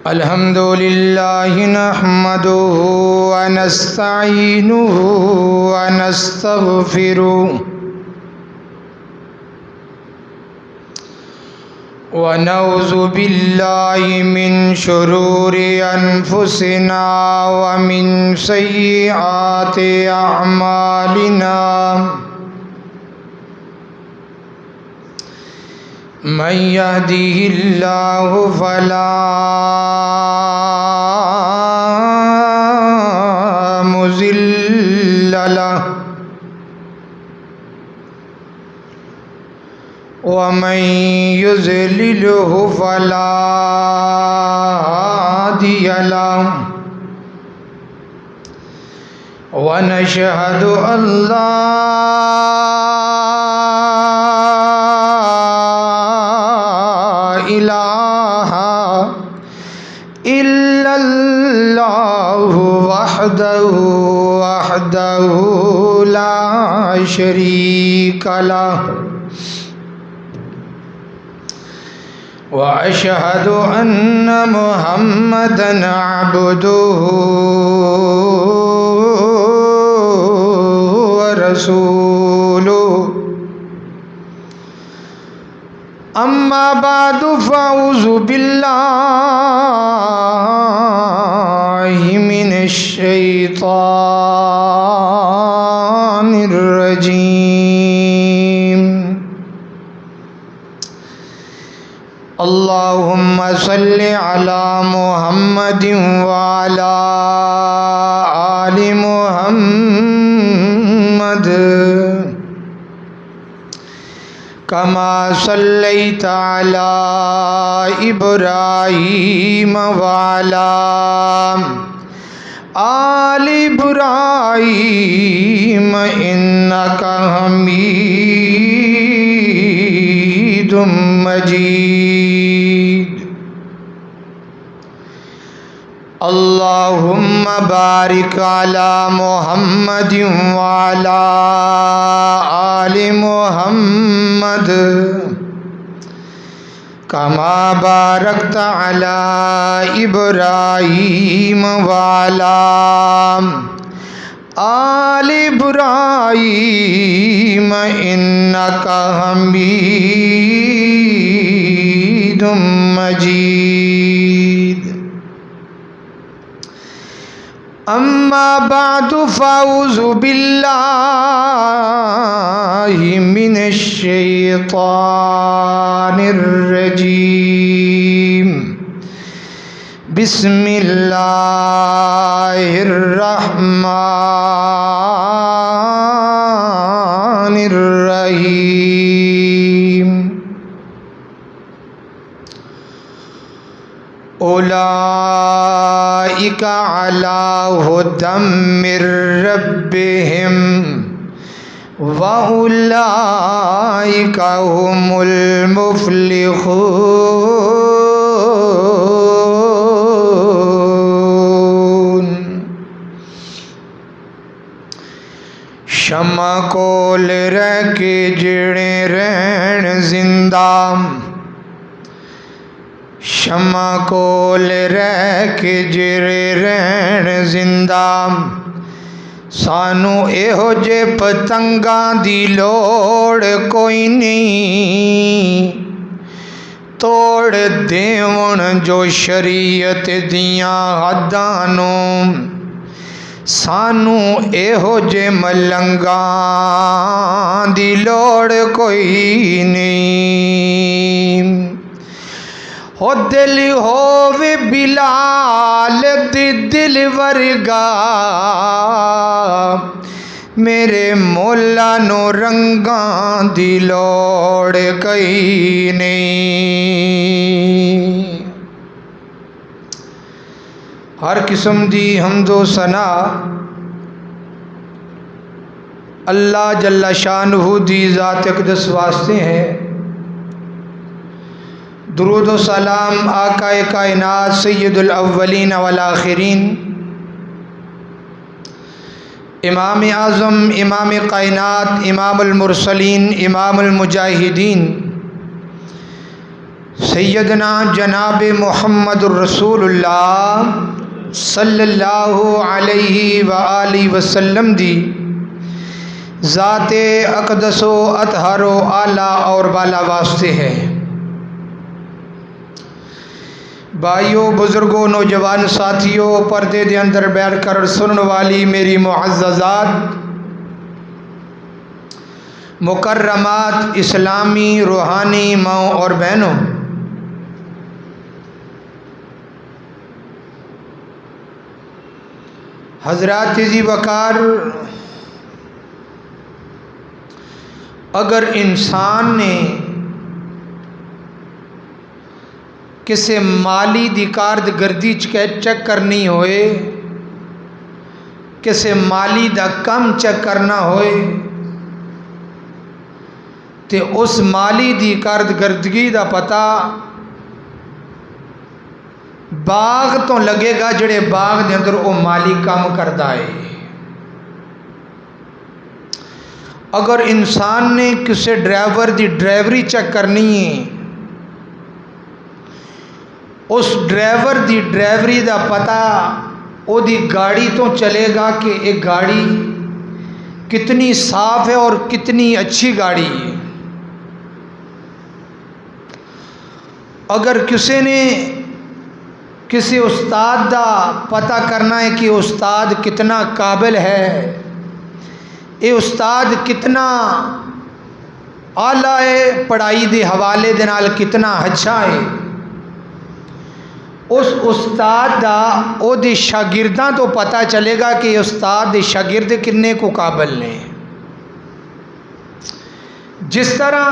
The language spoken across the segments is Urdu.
الحمد لله نحمده ونستعينه ونستغفره ونعوذ بالله من شرور أنفسنا ومن سيئات أعمالنا من يهده الله فلا مضل له ومن يضلله فلا هادي له ونشهد أن لا إله إلا الله وحده لا شريك له وأشهد أن محمدًا عبده ورسوله أما بعد فأعوذ بالله من الشيطان الرجيم اللهم صل على محمد وعلى آل محمد كما صليت على إبراهيم وعلى آل إبراهيم إنك حميد مجيد اللهم بارك على محمد وعلى آل محمد كما باركت على إبراهيم وعلى آل إبراهيم إنك حميد مجيد أما بعد فأعوذ بالله من الشيطان الرجيم بسم الله الرحمن الرحيم أولئك على هدى من ربهم وأولئك هم المفلحون شمع کول رہ کے جڑے رہن زندہ شمع کول رہ کے جڑے رہن زندہ سانو ایہو جے پتنگاں دی لوڑ کوئی نہیں توڑ دیون جو شریعت دیاں حدانوں سانو ایہو جے ملنگاں دی لوڑ کوئی نہیں ہو دل ہووے بلال دی دل ورگا میرے مولا نو رنگاں دی لوڑ کئی نہیں ہر قسم دی حمد و ثنا اللہ جل شانہ دی ذات اقدس واسطے ہیں درود و سلام آقا کائنات سید الاولین والآخرین امام اعظم، امام کائنات، امام المرسلین، امام المجاہدین، سیدنا جناب محمد الرسول اللہ صلی اللہ علیہ وآلہ وسلم دی ذات اقدس و اطہر و اعلیٰ اور بالا واسطے ہے۔ بھائیوں، بزرگوں، نوجوان ساتھیوں، پردے دے اندر بیٹھ کر سنن والی میری معززات، مکرمات، اسلامی روحانی ماؤں اور بہنوں، حضرات ذی وقار، اگر انسان نے کسی مالی دی کارگردی چیک کرنی ہوئے، کسی مالی دا کم چیک کرنا ہوئے، تے اس مالی دی کارگردگی دا پتہ باغ تو لگے گا جڑے باغ دے اندر وہ مالی کام کردا ہے۔ اگر انسان نے کسی ڈرائیور دی ڈرائیوری چیک کرنی ہے، اس ڈرائیور دی ڈرائیوری دا پتہ او دی گاڑی تو چلے گا کہ ایک گاڑی کتنی صاف ہے اور کتنی اچھی گاڑی ہے۔ اگر کسی نے کسی استاد دا پتہ کرنا ہے کہ استاد کتنا قابل ہے، اے استاد کتنا اعلیٰ ہے، پڑھائی دے حوالے دے نال کتنا اچھا ہے، اس استاد دا او دے شاگرداں تو پتہ چلے گا کہ استاد دے شاگرد کنے کو قابل نے۔ جس طرح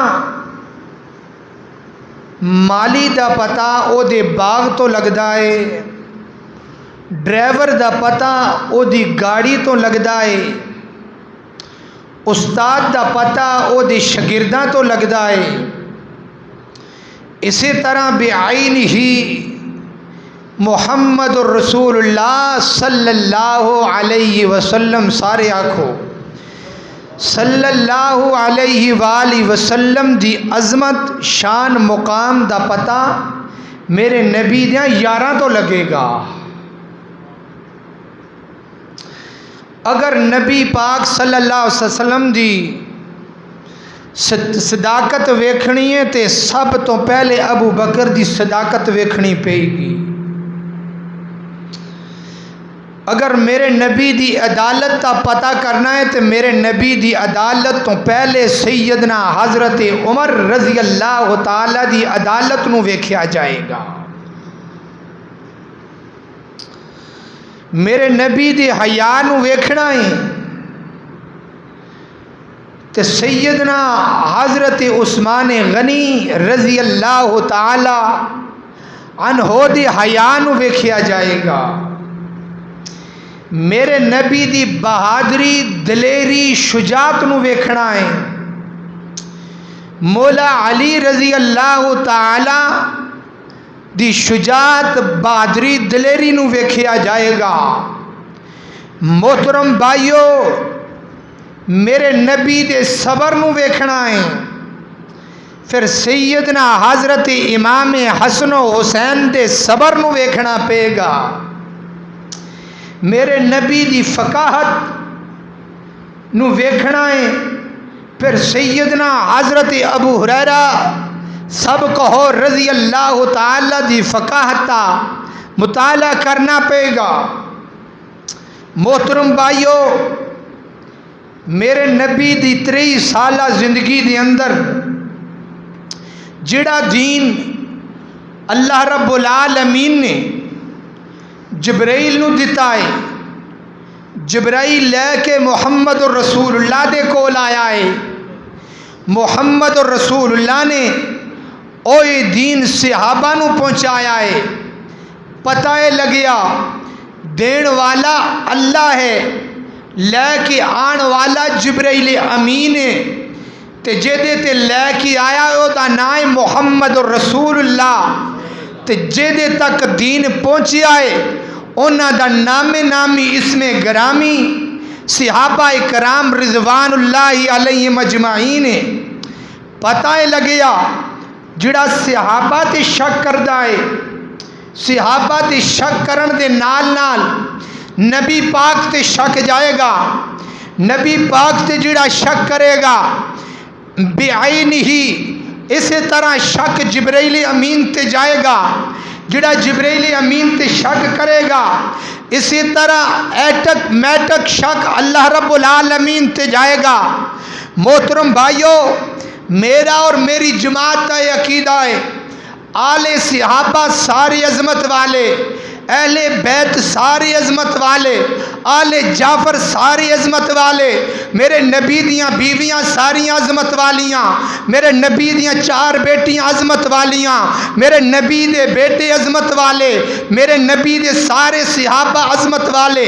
مالی دا پتہ او دے باغ تو لگدا ہے، ڈرائیور دا پتہ او دی گاڑی تو لگدا ہے، استاد دا پتہ او دے شاگرداں تو لگدا ہے، اسی طرح بعین ہی محمد الرسول اللہ صلی اللہ علیہ وسلم، سارے آکھو صلی اللہ علیہ وآلہ وسلم دی عظمت، شان، مقام دا پتہ میرے نبی دیاں یاراں تو لگے گا۔ اگر نبی پاک صلی اللہ علیہ وسلم دی صداقت ویکھنی ہے تے سب تو پہلے ابو بکر دی صداقت ویکھنی پے گی۔ اگر میرے نبی دی عدالت کا پتہ کرنا ہے تو میرے نبی دی عدالت تو پہلے سیدنا حضرت عمر رضی اللہ تعالی دی عدالت نو ویکھیا جائے گا۔ میرے نبی دی حیا نو ویکھنا ہے تو سیدنا حضرت عثمان غنی رضی اللہ تعالی عنہ دی حیا نو ویکھیا جائے گا۔ میرے نبی دی بہادری، دلیری، شجاعت نو ویکھنا ہے۔ مولا علی رضی اللہ تعالی دی شجاعت، بہادری، دلیری نو ویکھیا جائے گا۔ محترم بھائیو، میرے نبی دے صبر نو ویکھنا ہے۔ پھر سیدنا حضرت امام حسن و حسین دے صبر نو ویکھنا پے گا۔ میرے نبی دی فقاہت نو ویکھنا ہے۔ پھر سیدنا حضرت ابو ہریرہ سب کہو رضی اللہ تعالی دی فقاہت کا مطالعہ کرنا پے گا۔ محترم بھائیو، میرے نبی دی 23 سالہ زندگی دے اندر جڑا دین اللہ رب العالمین نے جبرائیل نو دیتا ہے، جبرائیل لے کے محمد الرسول اللہ دے کول آیا ہے۔ محمد الرسول اللہ نے او یہ دین صحابہ نو پہنچایا ہے۔ پتہ لگیا دین والا اللہ ہے، لے کے آن والا جبرائیل امین ہے، تے جیدے تے لے کے آیا او دا نام محمد الرسول اللہ، تے جیدے تک دین پہنچیا ہے اونا دا نام نامی اسم گرامی صحابہ کرام رضوان اللہ علیہم اجمعین پتہ لگیا جڑا صحابہ تے شک کردا ہے، صحابہ تے شک کرن دے نال نال نبی پاک تے شک جائے گا، نبی پاک تے جڑا شک کرے گا بعینہ، اسی طرح شک جبرائیل امین تے جائے گا، جڑا جبرائیل امین تے شک کرے گا، اسی طرح ایٹک میٹک شک اللہ رب العالمین تے جائے گا۔ محترم بھائیو، میرا اور میری جماعت کا عقیدہ ہے آل صحابہ ساری عظمت والے، اہل بیت ساری عظمت والے، آل جعفر ساری عظمت والے، میرے نبی دیاں بیویاں ساری عظمت والیاں، میرے نبی دیاں 4 بیٹیاں عظمت والیاں، میرے نبی دے بیٹے عظمت والے، میرے نبی دے سارے صحابہ عظمت والے،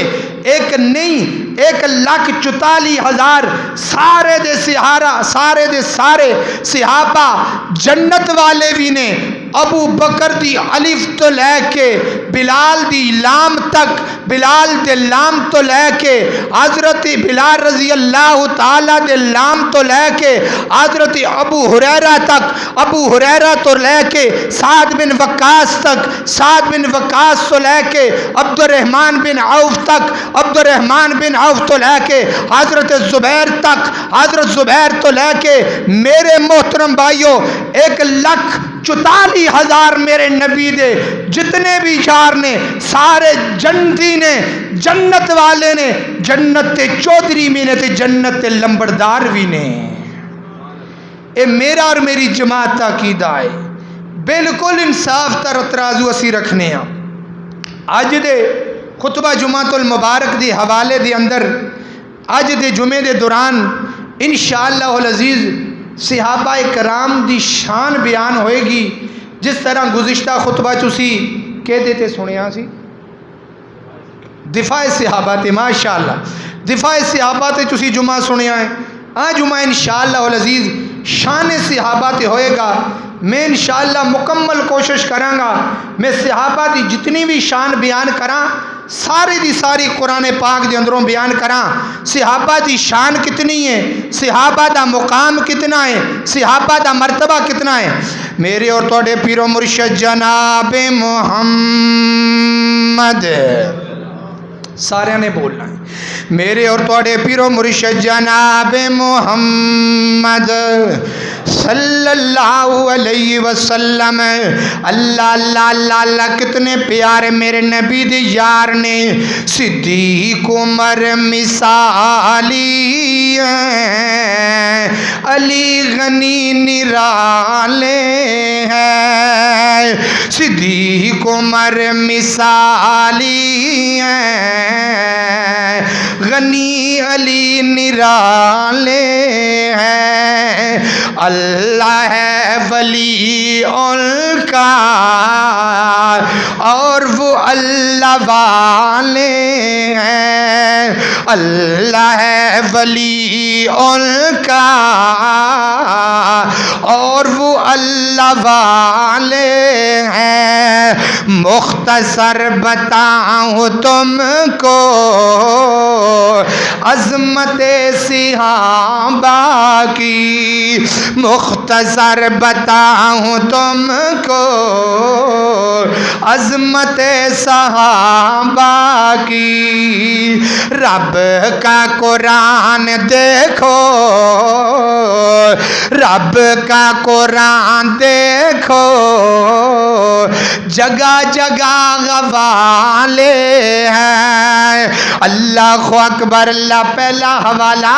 ایک نہیں 1,44,000 سارے دے سارے صحابہ جنت والے بھی نے۔ ابو بکر دی الف تو لے کے بلال دی لام تک، بلال دے لام تو لے کے حضرت بلال رضی اللہ تعالی دے لام تو لے کے حضرت ابو ہریرہ تک، ابو ہریرہ تو لے کے سعد بن وقاص تک، سعد بن وقاص تو لے کے عبد الرحمن بن عوف تک، عبد الرحمن بن عوف تو لے کے حضرت زبیر تک، حضرت زبیر تو لے کے میرے محترم بھائیوں 1,44,000 میرے نبی دے جتنے بھی یار نے سارے جنتی نے، جنت والے نے، جنت تے چودھری بھی نے تے جنت تے لمبردار بھی نے۔ اے میرا اور میری جماعت کا عقیدہ ہے، بالکل انصاف تر ترازو اسی رکھنے ہیں۔ اج دے خطبہ جمعۃ المبارک دی حوالے دے اندر اج دے جمعے دے دوران انشاءاللہ العزیز صحابہ کرام دی شان بیان ہوئے گی، جس طرح گزشتہ خطبہ چسی کہہ دیتے سنیا سی دفاع صحابہ تے، ماشاءاللہ دفاع صحابہ تے چسی جمعہ سنیا ہے، جمعہ انشاءاللہ العزیز شان صحابہ تے ہوئے گا۔ میں انشاءاللہ مکمل کوشش کراں گا میں صحابہ دی جتنی بھی شان بیان کراں ساری دی ساری قرآن پاک دے اندروں بیان کراں۔ صحابہ دی شان کتنی ہے، صحابہ دا مقام کتنا ہے، صحابہ دا مرتبہ کتنا ہے۔ میرے اور توڑے پیر و مرشد جناب محمد، سارے نے بولنا ہے، میرے اور توڑے پیر و مرشد جناب محمد صلی اللہ علیہ وسلم، اللہ اللہ اللہ اللہ کتنے پیارے میرے نبی دی یار نے۔ صدیق عمر مثالی علی غنی نرالے ہیں، صدیق عمر مثالی غنی علی نرالے ہیں، اللہ ہے ولی ان کا اور وہ اللہ والے ہیں، اللہ ہے ولی ان کا اور وہ اللہ والے ہیں۔ مختصر بتاؤں تم کو عظمت صحابہ کی، مختصر بتاؤں تم کو عظمت صحابہ کی۔ رب کا قرآن دیکھو، رب کا قرآن دیکھو، جگہ جگہ غوالے ہیں۔ اللہ اکبر، اللہ پہلا حوالہ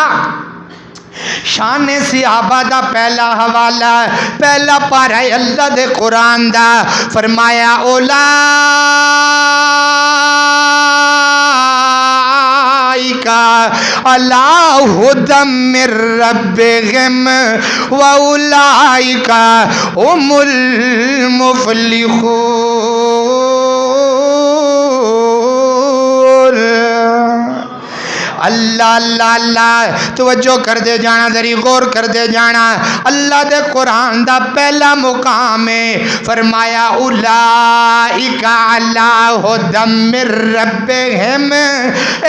شان صحابہ دا پہلا حوالہ پہلا پارہ اللہ دے قرآن دا، فرمایا علی ھدی من ربہم واولئک ھم المفلحون۔ اللہ اللہ اللہ توجہ کر دے جانا، ذری غور کر دے جانا، اللہ دے قرآن دا پہلا مقام ہے، فرمایا اولئک علی ھدی من ربہم،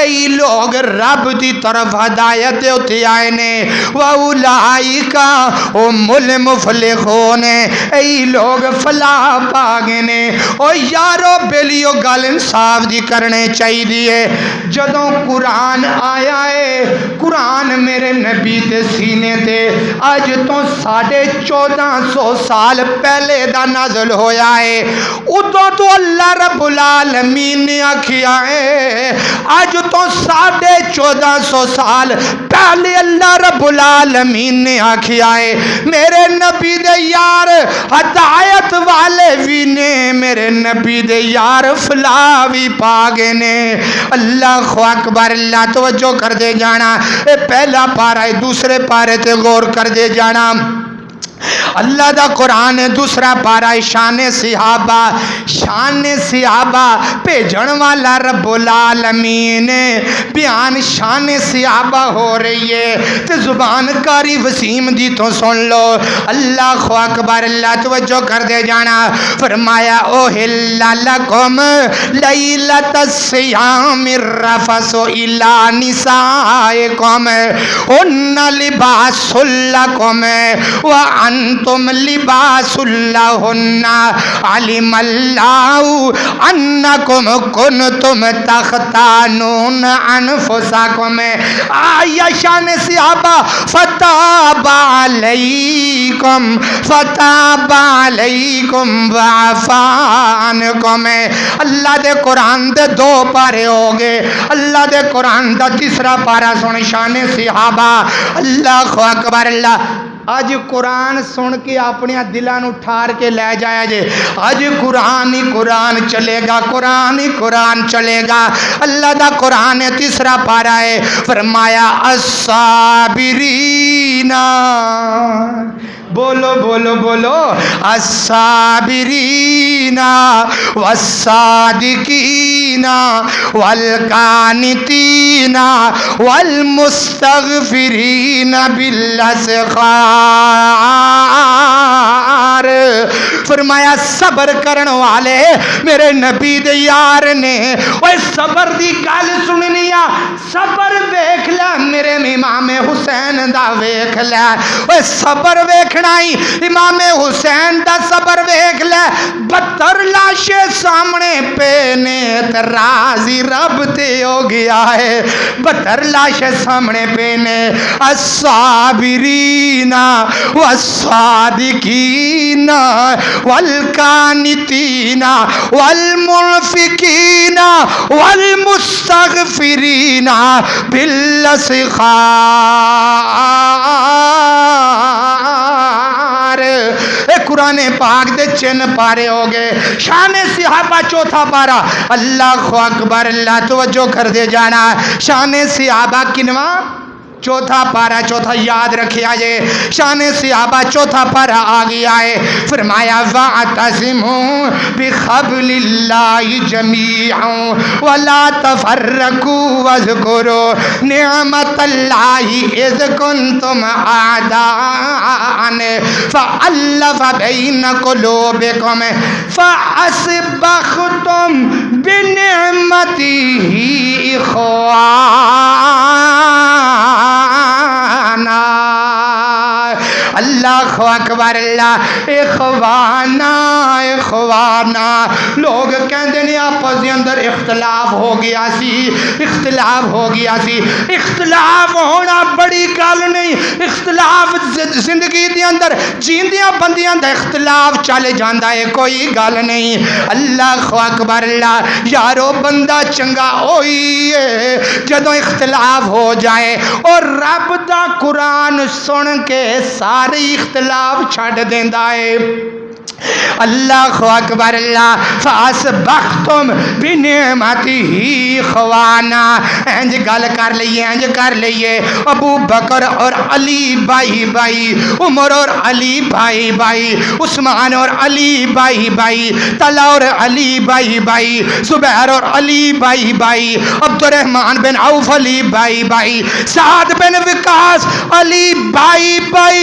ای لوگ رب دی طرف ہدایت ہوتے آئے نے، واولئک ہم المفلحون، ای لوگ فلاح پا گئے نے۔ او یارو بیلیو گل انصاف دی کرنے چاہی دیئے، جدوں قرآن آیا ہے، قرآن میرے نبی دے سینے تے آج تو 1450 سال پہلے دا نازل ہویا ہے، ادھوں تو اللہ رب العالمین نے آکھیا ہے، آج تو 1450 سال پہلے اللہ رب العالمین نے آکھیا ہے، میرے نبی دے یار ہدایت والے بھی نے، میرے نبی دے یار فلاح بھی پاگے نے۔ اللہ اکبر، اللہ توجہ کر دے جانا، اے پہلا پارا ہے، دوسرے پارے تے غور کر دے جانا۔ اللہ دا قرآن دوسرا پارا شان صحابہ، شان صحابہ بھیجن والا رب العالمین، بیان شان صحابہ ہو رہی ہے تے زبان کاری وسیم دی تو سن لو۔ اللہ اکبر، اللہ توجہ کر دے جانا، فرمایا اوہل لکم لیلۃ الصیام الرفث الی نسائکم ہن لباس لکم وانتم لباس لہن علم اللہ انکم کنتم تختانون انفسکم۔ آیا شان صحابہ فتاب علیکم فتاب علیکم وعفا عنکم۔ اللہ دے قرآن دے دو پارے ہو گئے، اللہ دے قرآن دا تیسرا پارا سن شان صحابہ۔ اللہ اکبر، اللہ آج قرآن سن کے اپنے دلان اٹھار کے لے جایا جے، آج قرآن ہی قرآن چلے گا، قرآن ہی قرآن چلے گا۔ اللہ دا قرآن تیسرا پارا ہے، فرمایا الصابرین، بولو بولو بولو، الصابرین والصادقین والقانتین والمستغفرین بالاسحار۔ فرمایا صبر کرن والے میرے نبی دے یار نے، اوے صبر دی گل سننی آ، صبر ویکھ لے میرے امام حسین دا ویکھ لے، اوے صبر ویکھ امام حسین دا صبر ویکھ لے، 72 لاشیں سامنے پہ نے راضی رب تے ہو گیا ہے، 72 لاشیں سامنے پہ نے۔ الصابرین والصادقین والقانتین والمنفقین والمستغفرین بالاسحار۔ اے قرآن پاک دے چن پارے ہو گئے، شان صحابہ چوتھا پارا۔ اللہ اکبر، اللہ توجہ کر دے جانا، شان صحابہ کنواں؟ چوتھا پارا، چوتھا یاد رکھیا جے، شان صحابہ چوتھا پارا آ گیا ہے، فرمایا وَاعْتَصِمُوا بِحَبْلِ اللَّهِ جَمِيعًا وَلَا تَفَرَّقُوا وَاذْكُرُوا نِعْمَتَ اللَّهِ إِذْ كُنْتُمْ أَعْدَاءً فَأَلَّفَ بَيْنَ قُلُوبِكُمْ فَأَصْبَحْتُمْ بِنِعْمَتِهِ إِخْوَانًا۔ اللہ اکبر، اللہ اخوانا اخوانا۔ لوگ کہندے نے آپس دے اندر اختلاف ہو گیا سی، اختلاف ہو گیا سی، اختلاف ہونا بڑی گل نہیں، اختلاف زندگی دے اندر جیندیاں بندیاں دا اختلاف چل جاندا ہے، کوئی گل نہیں۔ اللہ اکبر، اللہ یارو بندہ چنگا ہوئی ہے جدوں اختلاف ہو جائے اور رب دا قرآن سن کے سارے اختلاف چھڈ دیندا ہے۔ اللہ اکبر اللہ فاسبقتم بنعمتہ خوانا. انج گل کر لئیے انج کر لئیے. ابو بکر اور علی بھائی بھائی، عمر اور علی بھائی بھائی، عثمان اور علی بھائی بھائی، طلحہ اور علی بھائی بھائی، زبیر اور علی بھائی بھائی، عبد الرحمن بن عوف علی بھائی بھائی، سعد بن وقاص علی بھائی بھائی،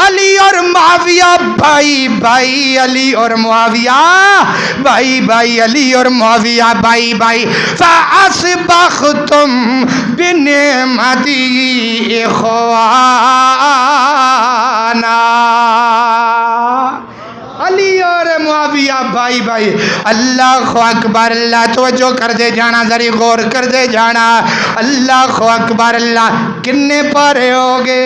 علی اور معاویہ بھائی بھائی، علی اور معاویہ بھائی بھائی، علی اور معاویہ بھائی بھائی. فَأَصْبَحْتُمْ بِنِعْمَتِهِ إِخْوَانًا. علی اور معاویہ بھائی بھائی. اللہ اکبر اللہ. توجہ کر دے جانا، ذری غور کر دے جانا. اللہ اکبر اللہ. کنے پارے ہو گے؟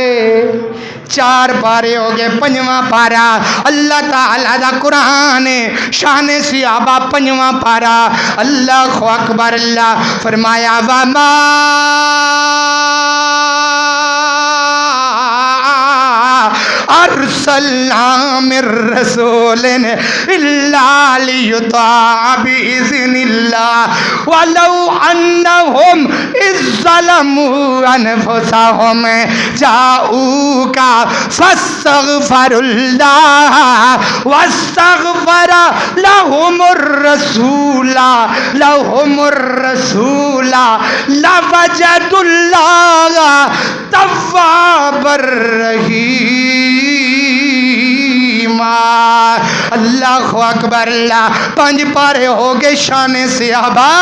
4 پارے ہو گئے. 5واں پارا اللہ تعالیٰ دا قرآن شان صحابہ 5واں پارا. اللہ اکبر اللہ. فرمایا وَمَا ارسلنا من رسول الا ليطاع باذن الله ولو انهم اذ ظلموا انفسهم جاءوك فاستغفروا الله واستغفر لهم الرسول لوجدوا الله توابا رحیما. اللہ اکبر اللہ. 5 پارے ہو گئے شان صحابہ.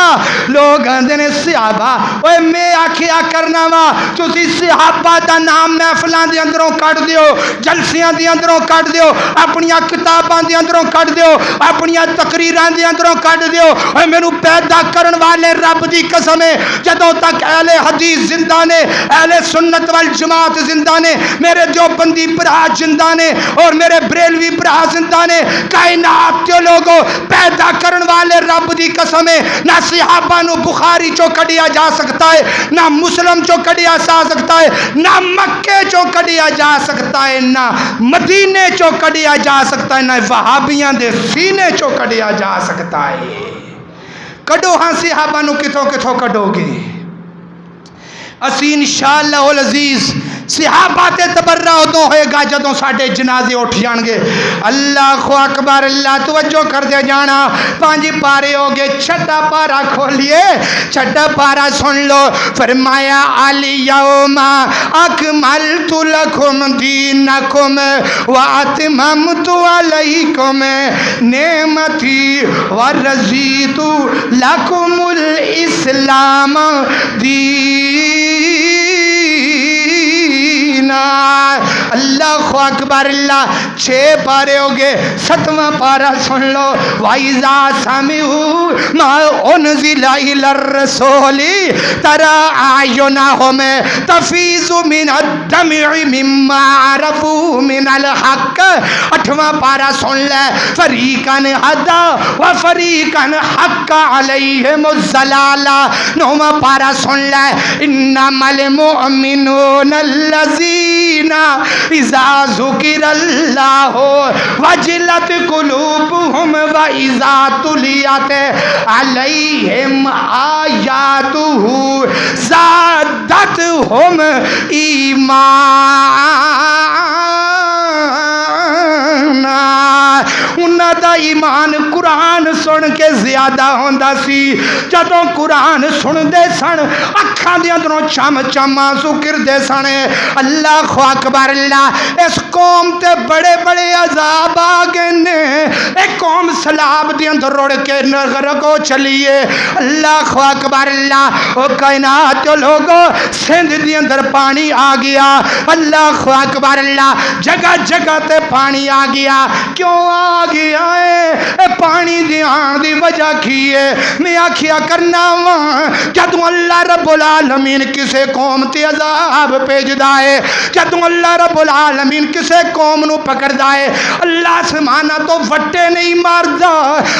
لوگ آندے نے صحابہ اوے میں آکھیا کرنا وا تسی صحابہ دا نام محفلاں دے اندروں کڈ دیو، جلسیاں دے اندروں کڈ دیو، اپنی کتاباں دے اندروں کڈ دیو، اپنی تقریراں دے اندروں کڈ دیو. اوے مینوں پیدا کرن والے رب دی قسم ہے جدوں تک اہل حدیث زندہ نے، اہل سنت والجماعت زندہ نے، میرے دیوبندی برا زندہ نے اور میرے بریلوی برا زندہ نے، کائنات کے لوگوں پیدا کرن والے رب دی قسم ہے نہ صحابہ نو بخاری چو کڈیا جا سکتا ہے، نہ مسلم چو کڈیا جا سکتا ہے، نہ مکے چو کڈیا جا سکتا ہے، نہ مدینے چو کڈیا جا سکتا ہے، نہ وہابیاں دے سینے چو کڈیا جا سکتا ہے. کڈو ہاں صحابہ نو کتھوں کتھوں کڈو گے؟ اسی انشاءاللہ العزیز صحابہ تے تبرہ ادوں ہوئے گا جدوں ساڈے جنازے اٹھ جان گے. اللہ اکبر اللہ. توجہ کر دے جانا. 5 پارے ہو گئے. 6 پارا کھولیے. 6 پارا سن لو. فرمایا الیوم اکملت لکم دینکم واتممت علیکم نعمتی ورضیت لکم الاسلام دینا. اللہ اکبر اللہ. 6 پارے ہو گئے. 7واں پارا سن لو. وَإِذَا سَمِعُوا مَا أُنزِلَ إِلَى الرَّسُولِ تَرَى أَعْيُنَهُمْ تَفِيضُ مِنَ الدَّمْعِ مِمَّا عَرَفُوا مِنَ الْحَقِّ. 8واں پارا سن لے. فَرِيقًا هَدَى وَفَرِيقًا حَقَّ عَلَيْهِمُ الضَّلَالَةُ. 9واں پارا سن لے. إِنَّمَا الْمُؤْمِنُونَ الَّذِينَ إِذَا ذُكِرَ اللَّهُ وَجِلَتْ قُلُوبُهُمْ وَإِذَا تُلِيَتْ عَلَيْهِمْ آيَاتُهُ زَادَتْهُمْ ایمانا. انہاں دا ایمان قرآن سن کے زیادہ ہوندا سی. جدوں قرآن سن دے سن اکھاں دے اندروں چم چم آنسو کردے سن. اللہ اکبر اللہ. اس قوم تے بڑے بڑے عذاب آ گئے نے. ایک قوم سلاب دے اندر رڑ کے نغرقو چلیے. اللہ اکبر اللہ. او کائنات جو لوگوں سندھ دے اندر پانی آ گیا. اللہ اکبر اللہ. جگہ جگہ تے پانی آ گیا. کیوں آ گیا ہے؟ اے پانی دے آن دی وجہ کی ہے میں آکھیا کرنا وا جدوں اللہ رب العالمین کسے قوم تے عذاب بھیجدا ہے جدوں اللہ رب العالمین کسے قوم نو پکڑدا ہے اللہ سمانا تو وٹے نہیں ماردا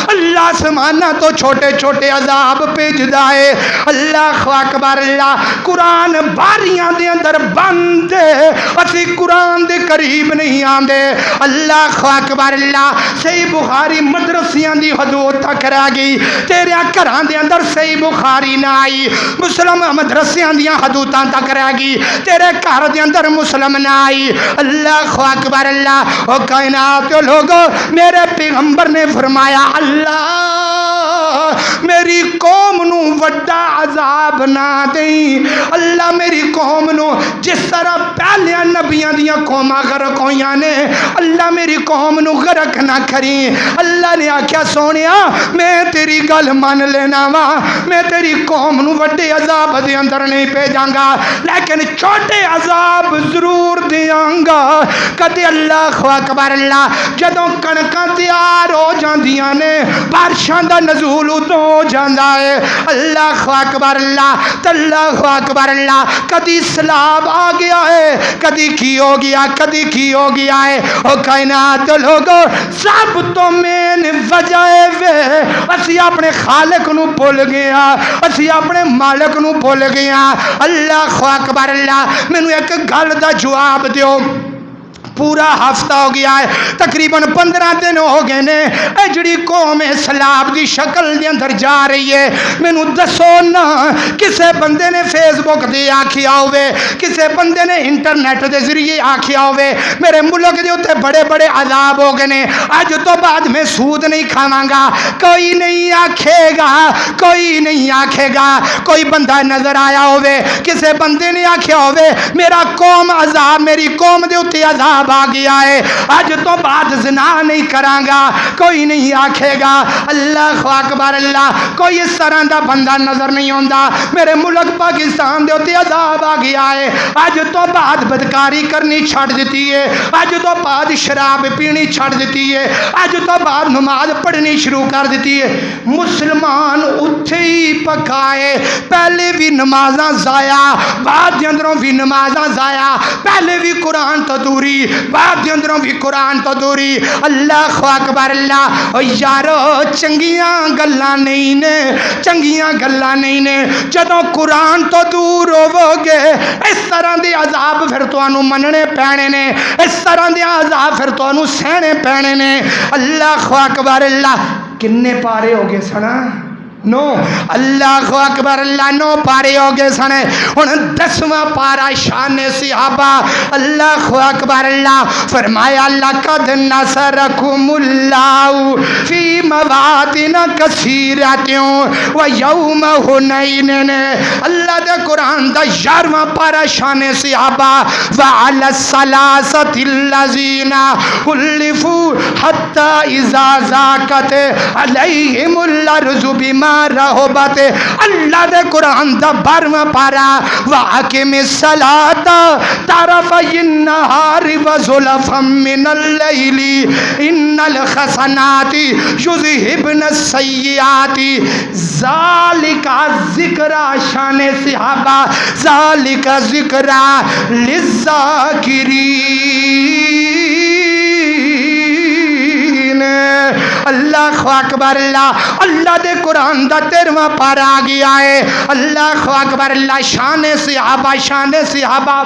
اللہ سمانا تو چھوٹے چھوٹے عذاب بھیجدا ہے اللہ اکبر اللہ قرآن باریاں دے اندر بند اسی قرآن دے قریب نہیں آندے اللہ اکبر اللہ صحیح بخاری مدرسیاں دی حدود تک رہ گئی تیرے گھراں دے اندر صحیح بخاری نہ آئی مسلم مدرسیاں دیاں حدوداں تک رہ گئی تیرے گھر دے اندر مسلم نہ آئی اللہ اکبر اللہ او کائنات کے لوگوں میرے پیغمبر نے فرمایا اللہ میری قوم نو وڈا عذاب نہ دیں اللہ میری قوم نو جس طرح پہلے نبیاں دیاں قوماں غرق ہویاں نے اللہ میری قوم نو غرق نہ کریں اللہ نے آکھیا سونیا میں تیری گل مان لینا وا میں تیری قوم نو وڈے عذاب دے اندر نہیں بھیجاں گا لیکن چھوٹے عذاب ضرور دیاں گا کدے اللہ اکبر اللہ جدوں کنکاں تیار ہو جاندیاں نے بارشاں دا نزول ادوں ہو جاندا ہے اللہ اکبر اللہ اللہ اکبر اللہ کدی سیلاب آ گیا ہے کدی کی ہو گیا کدی کی ہو گیا ہے او کائنات لوگوں سب تو مین وجہ ہے اسی اپنے خالق نو بھول گیا اسی اپنے مالک نو بھول گیا اللہ اکبر اللہ مینوں ایک گل دا جواب دیو پورا ہفتہ ہو گیا ہے تقریباً 15 دن ہو گئے نے اے جڑی قوم سیلاب دی شکل دے اندر جا رہی ہے مینوں دسو نا کسے بندے نے فیس بک دے آکھیا ہوئے کسے بندے نے انٹرنیٹ دے ذریعے آکھیا ہوئے میرے ملک دے اوتے بڑے بڑے عذاب ہو گئے نے اج تو بعد میں سود نہیں کھاواں گا کوئی نہیں آکھے گا کوئی نہیں آکھے گا کوئی بندہ نظر آیا ہوئے کسے بندے نے آکھیا ہوئے میرا قوم عذاب میری قوم دے اوتے عذاب آ گیا ہے اج تو بعد زنا نہیں کراں گا کوئی نہیں آکھے گا اللہ اکبر اللہ کوئی اس طرح دا بندہ نظر نہیں ہوندا میرے ملک پاکستان دے اوتے عذاب آ گیا ہے اج تو بعد بدکاری کرنی چھڑ دتی ہے اج تو بعد شراب پینی چھڑ دتی ہے اج تو بعد نماز پڑھنی شروع کر دتی ہے مسلمان اٹھے ہی پکائے پہلے بھی نمازاں ضائع بعد دے اندروں بھی نمازاں ضائع پہلے بھی قرآن تو دوری بعد دے اندروں بھی قرآن تو دوری اللہ اکبر اللہ او یارو چنگیاں گلاں نہیں نے چنگیاں گلاں نہیں نے جدوں قرآن تو دور ہوو گے اس طرح دے عذاب پھر تانوں مننے پینے نے اس طرح دے عذاب پھر تانوں سہنے پینے نے اللہ اکبر اللہ کنے پارے ہو گئے سنا نو اللہ اکبر اللہ نو پارے ہو گئے سنے ہن 10واں پارا شان صحابہ اللہ اکبر اللہ فرمایا لقد نصرکم اللہ فی مواطن کثیرۃ و یوم حنین اللہ دے قرآن دا 11واں پارا شان صحابہ وعلی الثلاثۃ الذین خلفوا حتی اذا ضاقت علیہم الارض بما رہبت اللہ دے قرآن دا 12واں پارا وَأَقِمِ الصَّلَاةَ طَرَفَيِ النَّهَارِ وَزُلَفًا مِّنَ اللَّيْلِ إِنَّ الْحَسَنَاتِ يُذْهِبْنَ السَّيِّئَاتِ ذَلِكَ ذِکْرَ شان صحابہ ذَلِكَ ذِکْرَ لِلذَّاکِرِینَ اللہ اکبر اللہ اللہ دے قرآن دا 13واں پارا آ گیا ہے اللہ اکبر اللہ شان صحابہ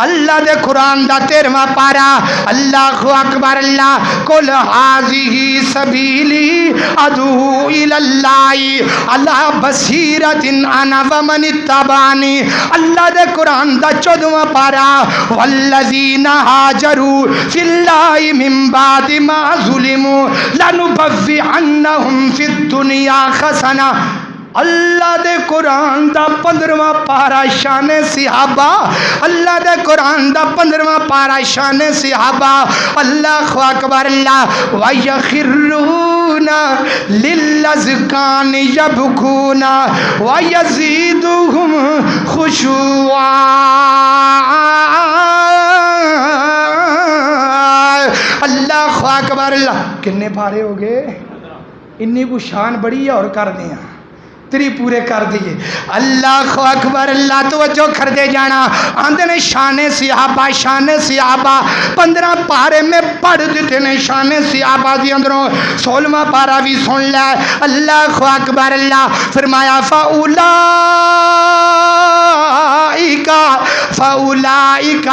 اللہ دے قرآن دا 13واں پارا اللہ اکبر اللہ قل ھذہ سبیلی ادعو الی اللہ علی بصیرۃ انا ومن اتبعنی اللہ دے قرآن دا 14واں پارا والذین ھاجروا فی اللہ من بعد ما ظلموا لنبوئنہم فی الدنیا حسنہ اللہ دے قرآن دا 15واں پارا شان صحابہ اللہ دے قرآن دا 15واں پارا شان صحابہ اللہ اکبر اللہ وَيَخِرُّونَ لِلْأَذْقَانِ يَبْكُونَ وَيَزِيدُهُمْ خُشُوعًا اللہ اکبر اللہ کتنے پارے ہو گئے انی کو شان بڑی ہے اور کر دیا تری پورے کر دیے اللہ اکبر اللہ توجہ کر دے جانا آندے نے شان صحابہ 15 پارے میں پڑھ دیتے نے شان صحابہ دی اندروں 16واں پارا بھی سن لے اللہ اکبر اللہ فرمایا فاولائک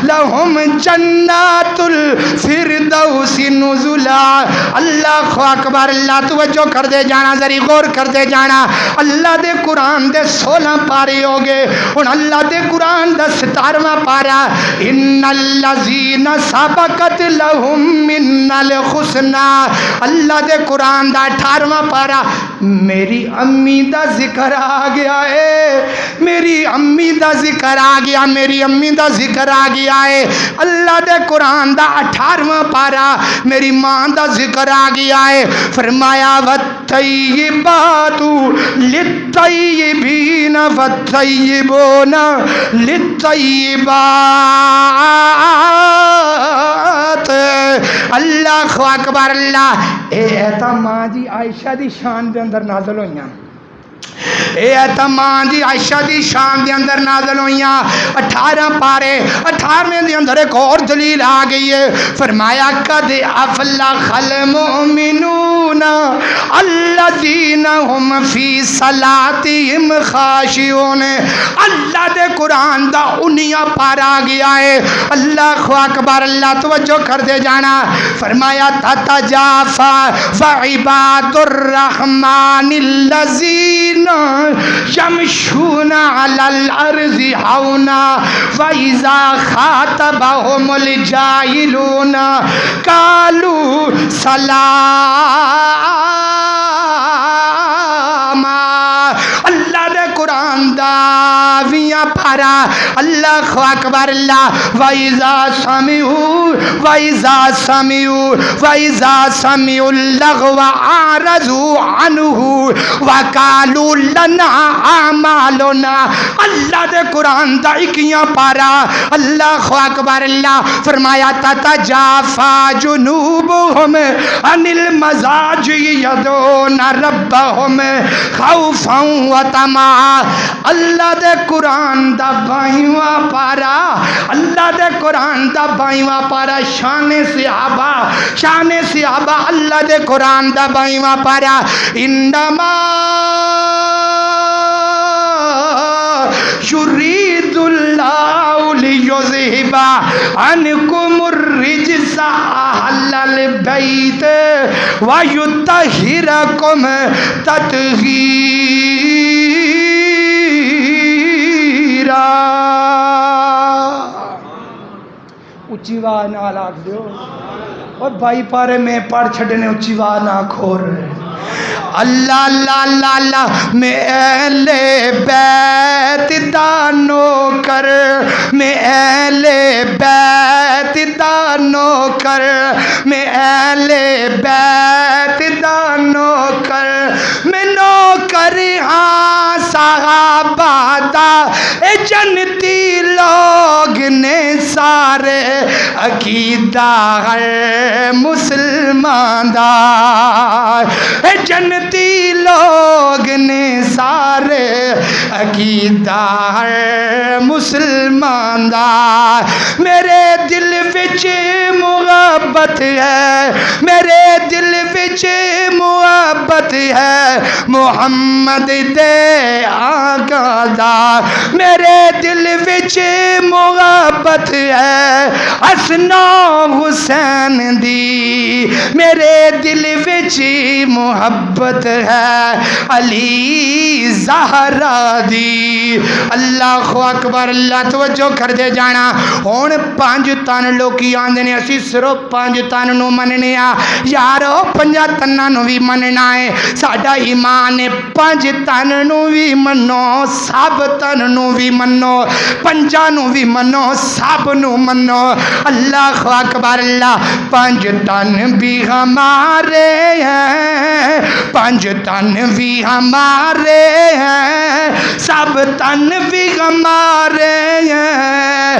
لہم جنات الفردوس نزلا اللہ اکبر اللہ توجہ کر دے جانا ذری غور کر دے جانا اللہ دے قرآن دے 16 پارے ہو گئے اور اللہ دے قرآن دا 17واں پارا ان الذین سبقت لہم من الحسنی اللہ دے قرآن دا 18واں پارا میری امی دا ذکر آ گیا ہے میری امی دا ذکر آ گیا میری امی دا ذکر آ گیا ہے اللہ دے قرآن دا 18واں پارا میری ماں دا ذکر آ گیا ہے فرمایا والطیبات للطیبین والطیبون للطیبات اللہ اکبر اللہ اے ایتا ماں جی عائشہ دی شان دے اندر نازل ہوئیاں اے تمام دی عائشہ دی شان دے اندر نازل ہوئیاں 18 پارے 18ویں دے اندر ایک اور دلیل آ گئی ہے فرمایا قد افلح المؤمنون الذین هم فی صلاتهم خاشعون اللہ دے قرآن دا 19واں پارا آ گیا ہے اللہ اکبر اللہ توجہ کر دے جانا فرمایا تتجافا وعباد الرحمن الذین یمشون علی الارض ہونا وَإِذَا خَاطَبَهُمُ الْجَاهِلُونَ قَالُوا سَلَامًا اللہ دے قرآن دا 20واں پارا اللہ اکبر اللہ وَإِذَا سَمِعُوا اللَّغْوَ أَعْرَضُوا عَنْهُ وَقَالُوا لَنَا أَعْمَالُنَا اللہ دے قرآن دا 21واں پارا اللہ اکبر اللہ فرمایا تتجافا جنوبهم عن المضاجع يدعون ربهم خوفا وطمعا اللہ دے قرآن دا 22واں پارا اللہ دے قرآن دا 22واں پارا شان صحابہ اللہ دے قرآن دا 22واں پارا انما یرید اللہ لیذہب عنکم الرجس اہل البیت ویطہرکم تطہیرا اچھی آواز نال آکھ دیو اور بھائی پارے میں پڑھ چھڑنے اچھی آواز نہ کھور اللہ اللہ اللہ اللہ میں اہل بیت دا نوکر میں اہل بیت دا نوکر میں اہل بیت دا نوکر میں نوکر ہاں صحابہ دا اے جنتی لوگ نے سارے عقیدہ ہر مسلمان دا اے جنتی لوگ نے سارے عقیدہ ہر مسلمان دا میرے دل وچ محبت ہے میرے دل وچ محبت ہے محمد دے آقا دا میرے دل وچ محبت ہے حسن حسین دی میرے دل وچ محبت ہے علی زہرا دی اللہ اکبر اللہ توجہ کر دے جانا ہون 5 تن لوکی آندے نے اسی صرف 5 تن نو مننے آ یارو 5 تناں نو بھی مننا ہے ساڈا ایمان ہے 5 تن نو بھی منو سب تن نو بھی منو 5 نو بھی منو سب نو منو اللہ اکبر اللہ 5 تن بھی ہمارے ہیں 5 تن بھی ہمارے ہیں سب تن بھی ہمارے ہیں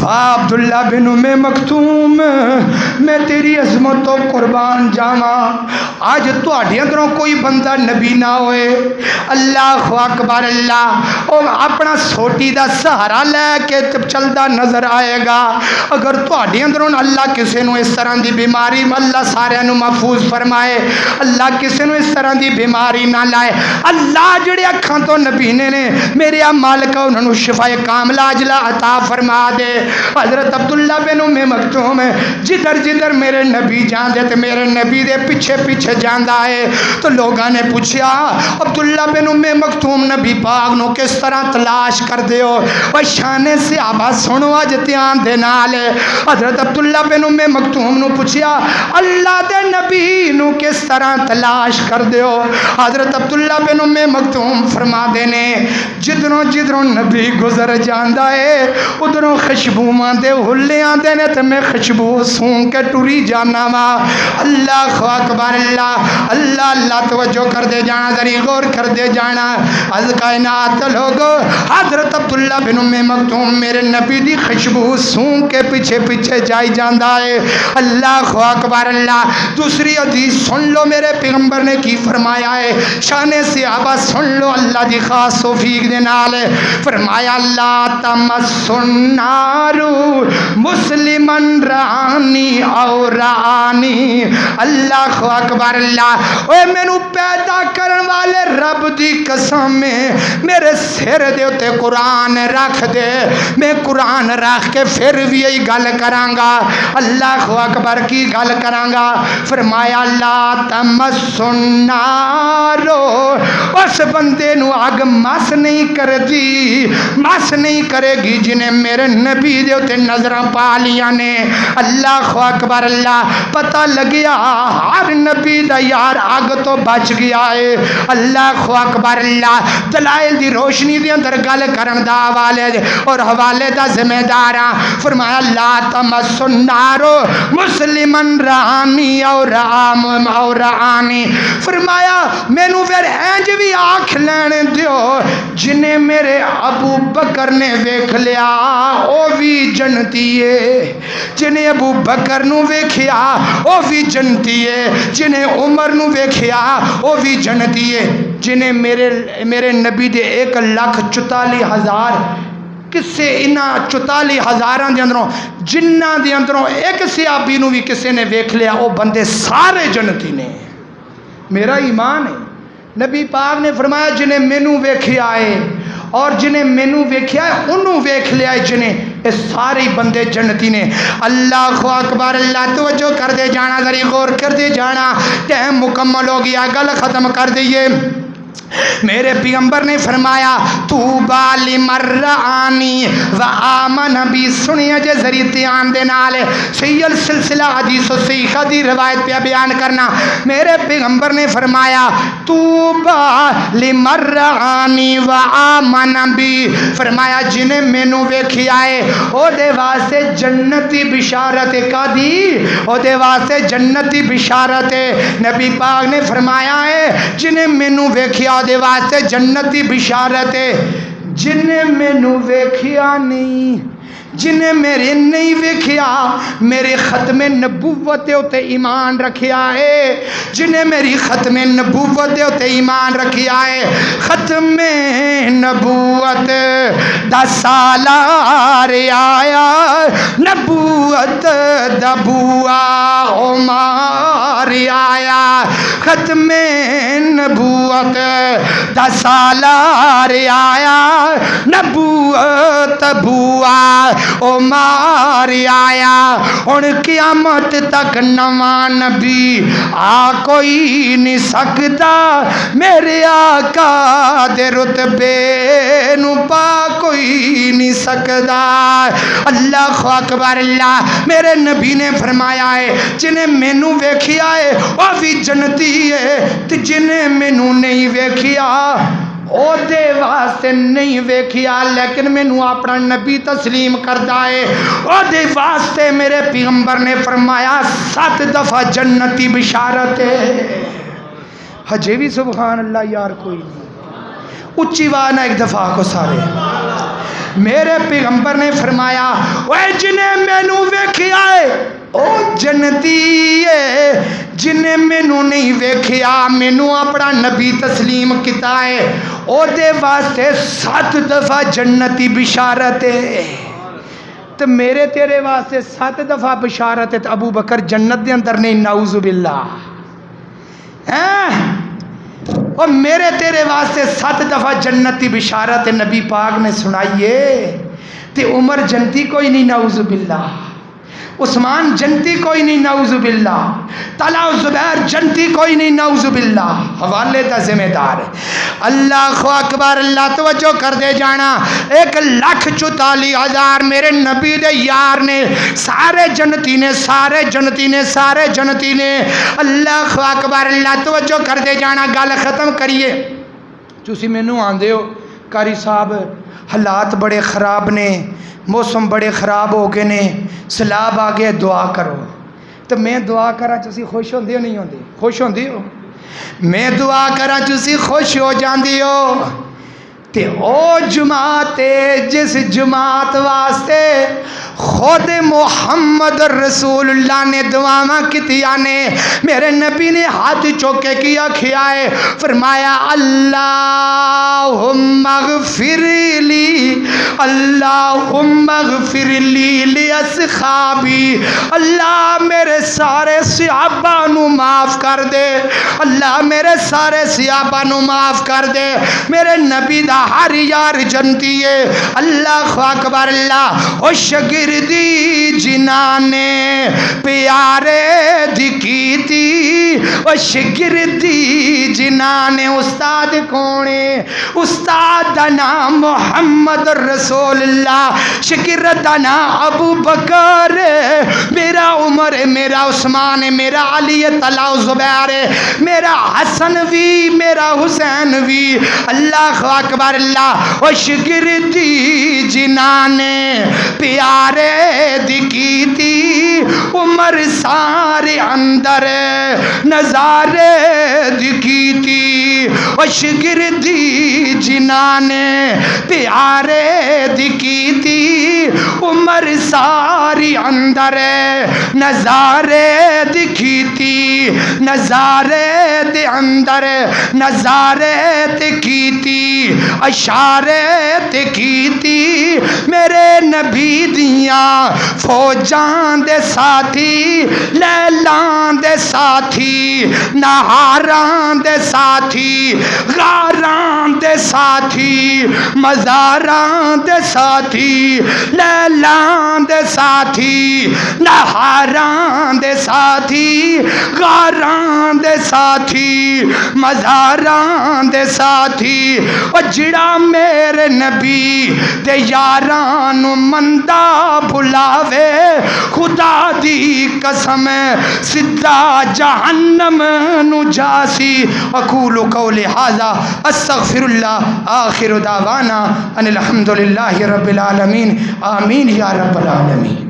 واہ عبداللہ بن مکتوم میں تیری عظمت تو قربان جاواں، آج تہاڈے اندروں کوئی بندہ نبی نہ ہوئے، اللہ اکبر اللہ، او اپنا سوٹی دا سہارا لے کے چلدا نظر آئے گا۔ اگر تہاڈے اندروں اللہ کسے نو اس طرح دی بیماری، اللہ سارے نو محفوظ فرمائے، اللہ کسے نو اس طرح دی بیماری نہ لائے، اللہ جڑے اکھاں تو نبی نے میرے مالک انہاں نو شفا کاملہ عاجلہ عطا فرما دے۔ حضرت عبداللہ بن مکتوم جدھر جدھر میرے نبی جاندے تے میرے نبی دے پیچھے پیچھے جاندا ہے، تو لوگاں نے پوچھا عبداللہ بن مکتوم نبی پاک نو کس طرح تلاش کر دیو؟ او شان صحابہ سنو اج دھیان دے نال، حضرت عبداللہ بن مکتوم نو پوچھیا اللہ دے نبی نو کس طرح تلاش کر دیو؟ حضرت عبداللہ بن مکتوم فرما دے نے جدروں جدروں نبی گزر جاندا ہے ادھروں خوشبو دے ہلے آندے نے تے میں خوشبو سونگ کے ٹری جانا وا۔ اللہ اکبر اللہ، اللہ اللہ توجہ کر دے جانا، ذری غور کر دے جانا۔ از کائنات لوگو حضرت عبداللہ بن مکتوم میرے نبی دی خوشبو سونگ کے پیچھے پیچھے جائی جاندا ہے۔ اللہ اکبر اللہ۔ دوسری حدیث سن لو میرے پیغمبر نے کی فرمایا ہے، شان صحابہ سن لو اللہ دی خاص توفیق دے نال فرمایا لا تمس النار مسلمن رانی او رانی۔ اللہ اکبر اللہ۔ اوے مینوں پیدا کرن والے رب دی قسم میرے سر دے اوتے قرآن رکھ دے، میں قرآن رکھ کے پھر بھی یہی گل کراں گا۔ اللہ اکبر کی گل کراں گا۔ فرمایا لا تمس النار، اس بندے نو اگ مس نہیں کردی، مس نہیں کرے گی جنہیں میرے نبی دے اوتے نظراں پا لیاں نے۔ اللہ اکبر اللہ۔ پتہ لگیا ہر نبی دا یار اگ تو بچ گیا ہے۔ اللہ اکبر اللہ۔ دلائل دی روشنی دے اندر گل کرن دا حوالے اور حوالے دا ذمہ دار ہاں۔ فرمایا لا تمس النار مسلمن رانی اور رانی۔ فرمایا مینوں پھر انج بھی آکھ لینے دیو جنہیں میرے ابو بکر نے ویکھ لیا او بھی جنتی ہے، جنہیں ابو بکر نو ویکھیا او بھی جنتی ہے، جنہیں عمر نو ویکھیا او بھی جنتی ہے، جنہیں میرے نبی دے 1,44,000 کسے انہاں 44,000 دے اندروں جنہ دے اندروں ایک صحابی نو بھی کسے نے ویکھ لیا او بندے سارے جنتی نے۔ میرا ایمان ہے نبی پاک نے فرمایا جنہیں مینوں ویکھیا ہے اور جنہیں مینوں ویکھیا ہے انہوں ویکھ لیا ہے، جنہیں اس سارے بندے جنتی نے۔ اللہ اکبر اللہ۔ توجہ کر دے جانا، ذری غور کر دے جانا، ٹائم مکمل ہو گیا، گل ختم کر دئیے۔ میرے پیغمبر نے فرمایا طوبیٰ لمن رآنی و آمن بی۔ سنیے جے ذریعہ دھیان دے نال سیل سلسلہ حدیث و صحیحہ دی روایت پہ بیان کرنا۔ میرے پیغمبر نے فرمایا طوبیٰ لمن رآنی و آمن بی، فرمایا جنہیں مینوں ویکھیا ہے او دے واسطے جنتی بشارت کا دی، او دے واسطے جنتی بشارت ہے۔ نبی پاک نے فرمایا ہے جنہیں مینوں ویکھیا دے واسطے جنتی بشارت ہے، جنہیں مینوں ویکھیا نہیں، جنہیں میرے نہیں ویکھیا میرے ختم نبوت تے ایمان رکھیا ہے، جنہیں میری ختم نبوت تے ایمان رکھیا ہے۔ ختم نبوت 10 سالار آیا، نبوت دا بوا عمر آیا۔ ختم نبوت 10 سالار آیا، نبوت بوا عمر آیا۔ ہن قیامت تک نواں نبی آ کوئی نہیں سکتا، میرے آقا دے رتبے نو پا کوئی نہیں سکتا۔ اللہ اکبر اللہ۔ میرے نبی نے فرمایا ہے جنہیں مینوں ویکھیا ہے وہ بھی جنتی ہے، تے جنہیں مینوں نہیں ویکھیا او دے واسطے نہیں ویکھیا لیکن مینوں اپنا نبی تسلیم کردا ہے، او دے واسطے میرے پیغمبر نے فرمایا 7 دفعہ جنتی بشارت ہے۔ ہجے بھی سبحان اللہ یار کوئی نہیں، اچھی آواز نہ ایک دفعہ کو سارے میرے پیغمبر نے فرمایا اوے جنہیں مینوں ویکھیا ہے او جنتی ہے، جنہیں مینوں نہیں ویکھیا مینوں اپنا نبی تسلیم کیتا ہے او دے واسطے 7 دفعہ جنتی بشارت ہے۔ تو میرے تیرے واسطے 7 دفعہ بشارت ہے، تو ابو بکر جنت دے اندر نہیں، نعوذ باللہ۔ اور میرے تیرے واسطے 7 دفعہ جنتی بشارت نبی پاک نے سنائیے، تے عمر جنتی کوئی نہیں، نعوذ باللہ۔ عثمان جنتی کوئی نہیں، نعوذ باللہ۔ طلحہ زبیر جنتی کوئی نہیں، نعوذ باللہ۔ حوالے دا ذمہ دار ہے۔ اللہ اکبر، اللہ توجہ کر دے جانا۔ 1,44,000 میرے نبی دے یار نے، سارے جنتی نے، سارے جنتی نے، سارے جنتی نے۔ اللہ اکبر، اللہ توجہ کر دے جانا۔ گل ختم کریے۔ تسی مینوں آندے ہو قاری صاحب حالات بڑے خراب نے، موسم بڑے خراب ہو گئے نے، سیلاب آ گئے، دعا کرو۔ تو میں دعا کرا تسی خوش ہوندے ہو نہیں ہوندے؟ خوش ہوندے ہو؟ میں دعا کرا تسی خوش ہو جاندی ہو؟ تے او جماعت جس جماعت واسطے خود محمد رسول اللہ نے دعاواں کیتیاں نے، میرے نبی نے ہاتھ چوکے کیا کھیا ہے، فرمایا اللہم اغفر لی، اللہم اغفر لی لاصحابی، اللہ میرے سارے صحابہ نو معاف کر دے، اللہ میرے سارے صحابہ نو معاف کر دے۔ میرے نبی دا ہر یار جنتی ہے۔ اللہ اکبر، اللہ او شگردی جنہاں نے پیارے دی کیتی، او شگردی جنہاں نے، استاد کونے؟ استاد دا نام محمد رسول اللہ، شگرد دا نام ابو بکر، میرا عمر ہے، میرا عثمان ہے، میرا علی ہے، طلحہ زبیر ہے، میرا حسن بھی، میرا حسین بھی۔ اللہ اکبر، اللہ او شگردی جنہاں نے پیارے دی کیتی، عمر سارے اندر نظارے دی کیتی، او شگردی جنہاں نے پیارے دی کیتی، عمر ساری اندر نظارے دی کیتی، نظارے دے اندر نظارے تے کیتی، اشارے تے کیتی، میرے نبی دیاں فوجاں دے ساتھی، لیلاں دے ساتھی، نہاراں دے ساتھی، غاراں دے ساتھی، مزاراں دے ساتھی، لیلاں دے ساتھی، نہاراں دے ساتھی، غاراں دے ساتھی، مزاراں دے ساتھی۔ او جڑا میرے نبی دے یاراں نو مندہ بھلاوے، خدا دی قسم سدھا جہنم نو جاسی۔ اقول قولی ھذا استغفر اللہ، آخر دعوانا ان الحمدللہ رب العالمین، آمین یا رب العالمین۔